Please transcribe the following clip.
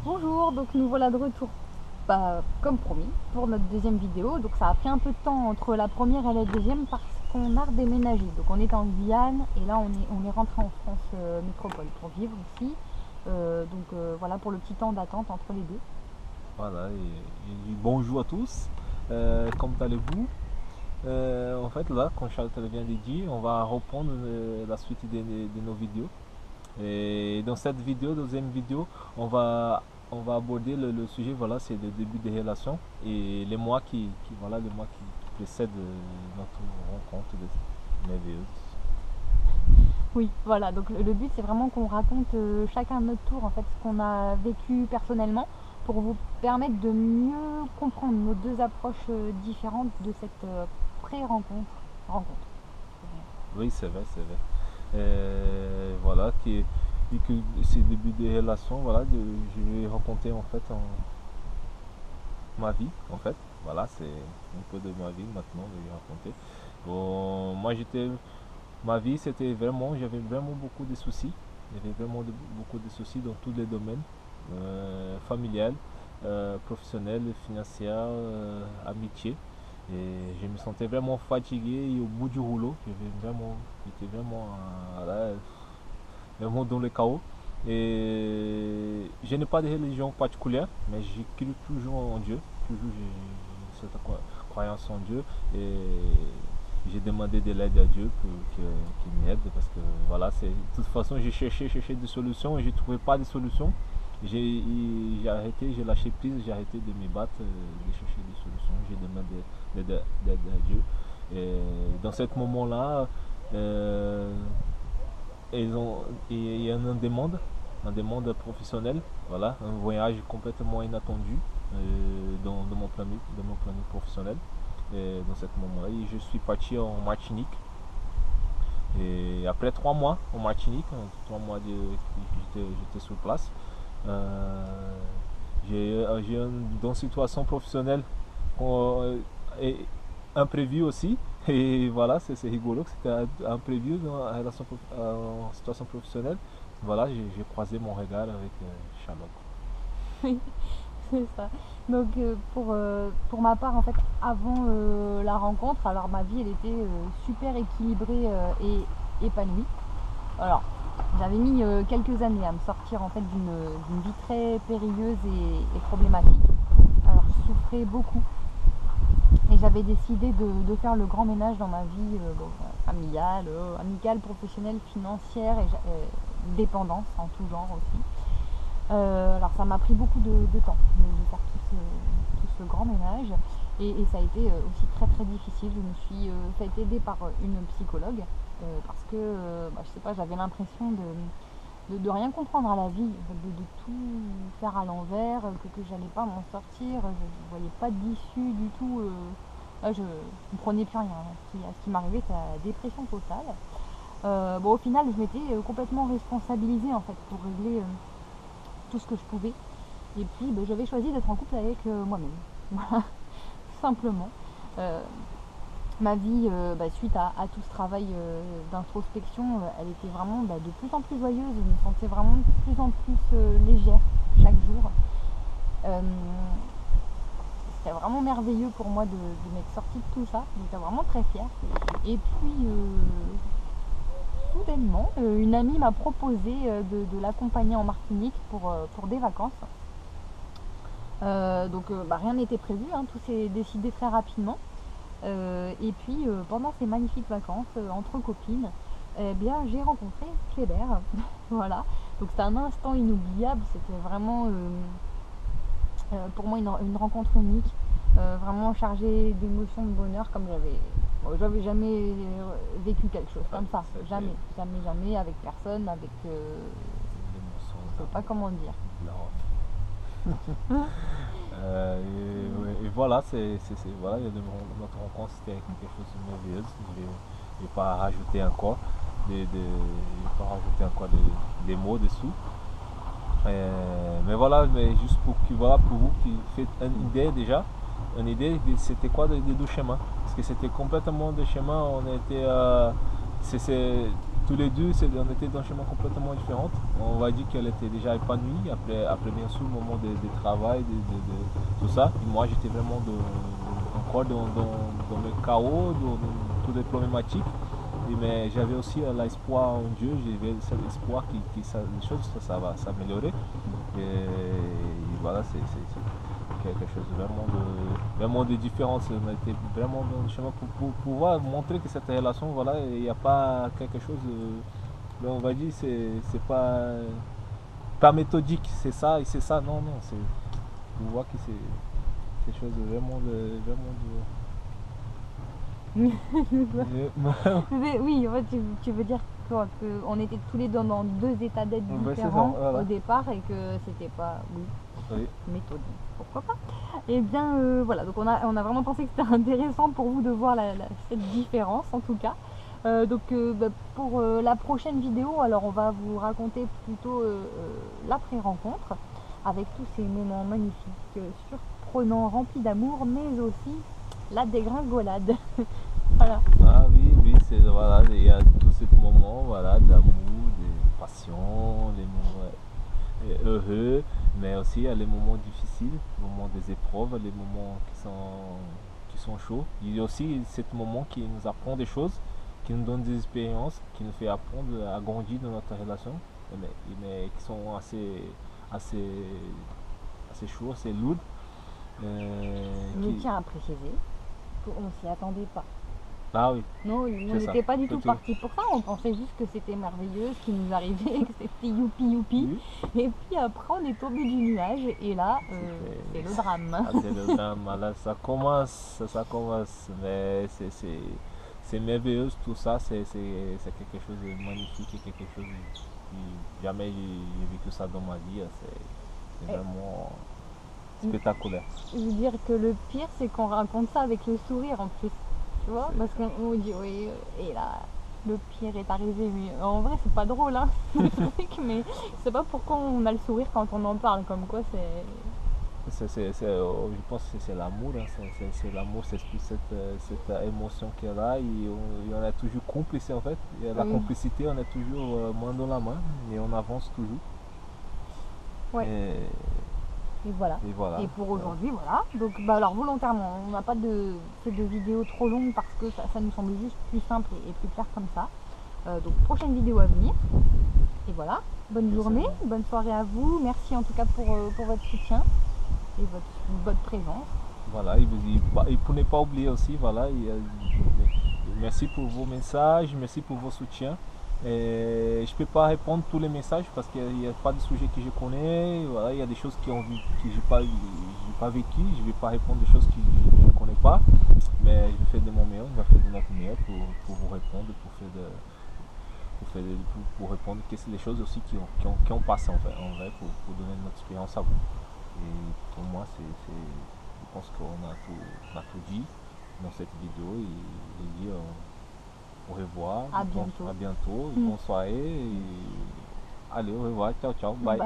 Bonjour, donc nous voilà de retour, comme promis, pour notre deuxième vidéo. Donc ça a pris un peu de temps entre la première et la deuxième parce qu'on a redéménagé. Donc on était en Guyane et là on est rentré en France métropole pour vivre ici. Voilà pour le petit temps d'attente entre les deux. Voilà, et bonjour à tous. Comment allez-vous? En fait, là, comme Charles vient de dire, on va reprendre la suite de nos vidéos. Et dans cette vidéo, deuxième vidéo, on va aborder le sujet, voilà, c'est le début des relations et les mois voilà, les mois qui précèdent notre rencontre merveilleuse. Oui, voilà, donc le but c'est vraiment qu'on raconte chacun à notre tour en fait ce qu'on a vécu personnellement pour vous permettre de mieux comprendre nos deux approches différentes de cette pré-rencontre. Oui, c'est vrai, c'est vrai. Voilà, et que ces débuts des relations, voilà, je vais raconter en fait ma vie, en fait. Voilà, c'est un peu de ma vie maintenant, je vais raconter. Bon, ma vie, c'était vraiment, j'avais vraiment beaucoup de soucis. J'avais vraiment beaucoup de soucis dans tous les domaines, familial, professionnel, financier, amitié. Et je me sentais vraiment fatigué et au bout du rouleau. J'étais vraiment, là, vraiment dans le chaos. Et je n'ai pas de religion particulière, mais je crie toujours en Dieu. Toujours j'ai cette croyance en Dieu. Et j'ai demandé de l'aide à Dieu qu'il m'aide parce que voilà, de toute façon j'ai cherché des solutions et je ne trouvais pas de solutions. J'ai arrêté, j'ai lâché prise, j'ai arrêté de me battre, de chercher des solutions. J'ai demandé d'aide à Dieu. Et dans ce moment-là, euh, il y a une demande professionnelle, voilà, un voyage complètement inattendu dans mon planning professionnel. Et dans ce moment-là, je suis parti en Martinique. Et après 3 mois en Martinique, 3 mois j'étais sur place, euh, dans une situation professionnelle euh, et imprévue aussi. Et voilà, c'est rigolo que c'était imprévu en situation professionnelle. Voilà, j'ai croisé mon regard avec Charlotte. Oui, c'est ça. Donc pour ma part, en fait, avant la rencontre, alors ma vie, elle était super équilibrée et épanouie. Alors, j'avais mis quelques années à me sortir en fait d'une vie très périlleuse et problématique. Alors, je souffrais beaucoup et j'avais décidé de faire le grand ménage dans ma vie familiale, amicale, professionnelle, financière et dépendance en tout genre aussi. Alors ça m'a pris beaucoup de temps de faire tout ce grand ménage et ça a été aussi très très difficile. Je me suis fait aider par une psychologue parce que je sais pas, j'avais l'impression de rien comprendre à la vie, de tout faire à l'envers, que j'allais pas m'en sortir, je ne voyais pas d'issue du tout. Là, je ne comprenais plus rien. Ce qui m'arrivait, c'était la dépression totale. Au final, je m'étais complètement responsabilisée en fait pour régler tout ce que je pouvais. Et puis j'avais choisi d'être en couple avec moi-même. Voilà, tout simplement. Euh, Ma vie, suite à tout ce travail d'introspection, elle était vraiment de plus en plus joyeuse. Je me sentais vraiment de plus en plus légère chaque jour. Euh, C'était vraiment merveilleux pour moi de m'être sortie de tout ça. J'étais vraiment très fière. Et puis, soudainement, une amie m'a proposé de l'accompagner en Martinique pour des vacances. Rien n'était prévu, hein, tout s'est décidé très rapidement. Et puis pendant ces magnifiques vacances entre copines, eh bien j'ai rencontré Kléber. Voilà, donc c'était un instant inoubliable, c'était vraiment pour moi une rencontre unique, vraiment chargée d'émotions, de bonheur comme j'avais jamais vécu quelque chose comme ça, C'était jamais, jamais, jamais avec personne, avec l'émotion je sais pas comment dire. de la et voilà, voilà, notre rencontre c'était quelque chose de merveilleux. Je vais pas rajouter encore des mots dessous. Mais voilà, mais juste voilà, pour vous qui faites une idée déjà, une idée de c'était quoi de chemin. Parce que c'était complètement de chemin, on était. C'est tous les deux, on était dans un chemin complètement différent. On va dire qu'elle était déjà épanouie après bien sûr le moment de travail, tout ça. Et moi, j'étais vraiment encore dans le chaos, dans toutes les problématiques. Mais j'avais aussi l'espoir en Dieu, j'avais cet espoir que les choses ça va s'améliorer. Et voilà, c'est quelque chose vraiment de différent. On était vraiment dans le chemin pour pouvoir montrer que cette relation, voilà, il n'y a pas quelque chose, on va dire, c'est pas méthodique, c'est ça et c'est ça. Non, non, c'est pour voir que c'est quelque chose de Oui, en fait, tu veux dire quoi, qu'on était tous les deux dans deux états d'être Ouais, c'est ça, différents voilà. au départ et que c'était pas, oui, Oui. méthodique, pourquoi pas. Et bien voilà, donc on a vraiment pensé que c'était intéressant pour vous de voir cette différence en tout cas. Pour la prochaine vidéo, alors on va vous raconter plutôt l'après-rencontre avec tous ces moments magnifiques, surprenants, remplis d'amour, mais aussi la dégringolade. Voilà. Ah oui, oui, voilà, il y a tous ces moments, voilà, d'amour, de passion, les moments heureux, mais aussi il y a les moments difficiles, les moments des épreuves, les moments qui sont chauds. Il y a aussi ce moment qui nous apprend des choses, qui nous donne des expériences, qui nous fait apprendre à grandir dans notre relation, mais qui sont assez, assez chauds, assez lourds. Je tiens à préciser qu'on s'y attendait pas. Ah oui. Non, on n'était pas du tout parti pour ça, on pensait juste que c'était merveilleux ce qui nous arrivait, que c'était youpi youpi. Oui. Et puis après on est tombé du nuage et là c'est le drame. Ah, c'est le drame, là ça commence, mais c'est merveilleux tout ça, c'est quelque chose de magnifique et quelque chose que jamais j'ai vécu ça dans ma vie, c'est vraiment spectaculaire. Je veux dire que le pire c'est qu'on raconte ça avec le sourire en plus. Tu vois, parce qu'on dit oui, et là, le pire est arrivé, mais en vrai, c'est pas drôle, hein, le truc, mais je sais pas pourquoi on a le sourire quand on en parle, comme quoi je pense que c'est l'amour, hein, c'est l'amour, c'est cette émotion qu'il y a là, et on est toujours complice en fait, et la complicité, on est toujours main dans la main, et on avance toujours. Ouais. Et voilà. Et pour aujourd'hui, voilà. Donc, alors volontairement, on n'a pas fait de vidéo trop longue parce que ça nous semble juste plus simple et plus clair comme ça. Donc, prochaine vidéo à venir. Et voilà. Bonne journée, bonne soirée à vous. Merci en tout cas pour votre soutien et votre présence. Voilà. Et pour ne pas oublier aussi, voilà. Merci pour vos messages, merci pour vos soutiens. Et je ne peux pas répondre tous les messages parce qu'il n'y a pas de sujet que je connais. Voilà, il y a des choses que je n'ai pas vécu. Je ne vais pas répondre des choses que je ne connais pas. Mais je vais faire de mon meilleur, on va faire de notre meilleur pour vous répondre, pour répondre que c'est des choses aussi qui ont passé en vrai pour donner notre expérience à vous. Et pour moi, je pense qu'on a tout dit dans cette vidéo et je dis au revoir, à bientôt, bonne soirée, allez au revoir, ciao ciao, bye.